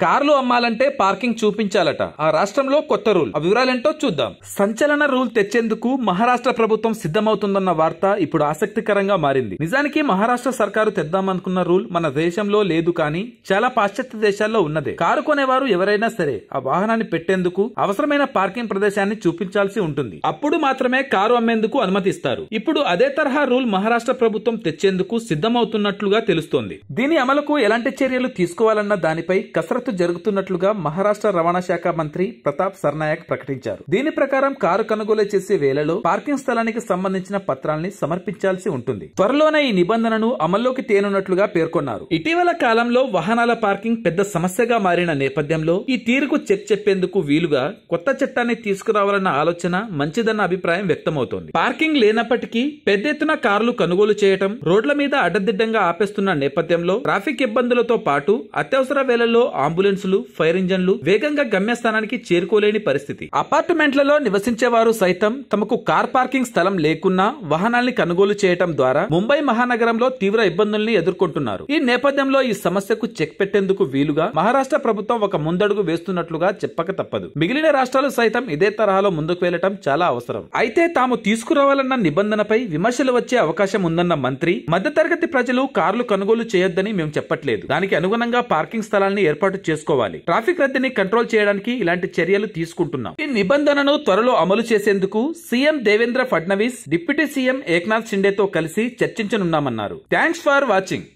కార్లు అమ్మాలంటే పార్కింగ్ చూపించాలట. ఆ రాష్ట్రంలో కొత్త రూల్. ఆ వివరాలేంటో చూద్దాం. సంచలన రూల్ తెచ్చేందుకు మహారాష్ట్ర ప్రభుత్వం సిద్ధమవుతుందన్న వార్త ఇప్పుడు ఆసక్తికరంగా మారింది. నిజానికి మహారాష్ట్ర సర్కారు తెద్దామనుకున్న రూల్ మన దేశంలో లేదు, కానీ చాలా పాశ్చాత్య దేశాల్లో ఉన్నదే. కారు కొనేవారు ఎవరైనా సరే ఆ వాహనాన్ని పెట్టేందుకు అవసరమైన పార్కింగ్ ప్రదేశాన్ని చూపించాల్సి ఉంటుంది. అప్పుడు మాత్రమే కారు అమ్మేందుకు అనుమతిస్తారు. ఇప్పుడు అదే తరహా రూల్ మహారాష్ట్ర ప్రభుత్వం తెచ్చేందుకు సిద్ధమవుతున్నట్లుగా తెలుస్తోంది. దీని అమలుకు ఎలాంటి చర్యలు తీసుకోవాలన్న దానిపై కసరత్తు జరుగుతున్నట్లుగా మహారాష్ట్ర రవాణా శాఖ మంత్రి ప్రతాప్ సర్నాయక్ ప్రకటించారు. దీని ప్రకారం కారు కొనుగోలు చేసే వేళలో పార్కింగ్ స్థలానికి సంబంధించిన పత్రాల్ని సమర్పించాల్సి ఉంటుంది. త్వరలోనే ఈ నిబంధనను అమల్లోకి తేనున్నట్లుగా పేర్కొన్నారు. ఇటీవల కాలంలో వాహనాల పార్కింగ్ పెద్ద సమస్యగా మారిన నేపథ్యంలో ఈ తీరుకు చెక్ చెప్పేందుకు వీలుగా కొత్త చట్టాన్ని తీసుకురావాలన్న ఆలోచన మంచిదన్న అభిప్రాయం వ్యక్తమవుతోంది. పార్కింగ్ లేనప్పటికీ పెద్ద ఎత్తున కార్లు కొనుగోలు చేయటం, రోడ్ల మీద అడ్డదిడ్డంగా ఆపేస్తున్న నేపథ్యంలో ట్రాఫిక్ ఇబ్బందులతో పాటు అత్యవసర వేళల్లో అంబులెన్సులు, ఫైర్ ఇంజన్లు వేగంగా గమ్యస్థానానికి చేరుకోలేని పరిస్థితి. అపార్ట్మెంట్లలో నివసించేవారు సైతం తమకు కార్ పార్కింగ్ స్థలం లేకున్నా వాహనాల్ని కొనుగోలు చేయటం ద్వారా ముంబై మహానగరంలో తీవ్ర ఇబ్బందుల్ని ఎదుర్కొంటున్నారు. ఈ నేపథ్యంలో ఈ సమస్యకు చెక్ పెట్టేందుకు వీలుగా మహారాష్ట్ర ప్రభుత్వం ఒక ముందడుగు వేస్తున్నట్లుగా చెప్పక తప్పదు. మిగిలిన రాష్ట్రాలు సైతం ఇదే తరహాలో ముందుకు వెళ్లటం చాలా అవసరం. అయితే తాము తీసుకురావాలన్న నిబంధనపై విమర్శలు వచ్చే అవకాశం ఉందన్న మంత్రి, మధ్యతరగతి ప్రజలు కార్లు కొనుగోలు చేయొద్దని మేము చెప్పట్లేదు. దానికి అనుగుణంగా పార్కింగ్ స్థలాన్ని ఏర్పాటు చేసుకోవాలి. ట్రాఫిక్ రద్దీని కంట్రోల్ చేయడానికి ఇలాంటి చర్యలు తీసుకుంటున్నాం. ఈ నిబంధనను త్వరలో అమలు చేసేందుకు CM Devendra Fadnavis deputy CM Eknath షిండేతో కలిసి చర్చించనున్నామన్నారు. Thanks for watching.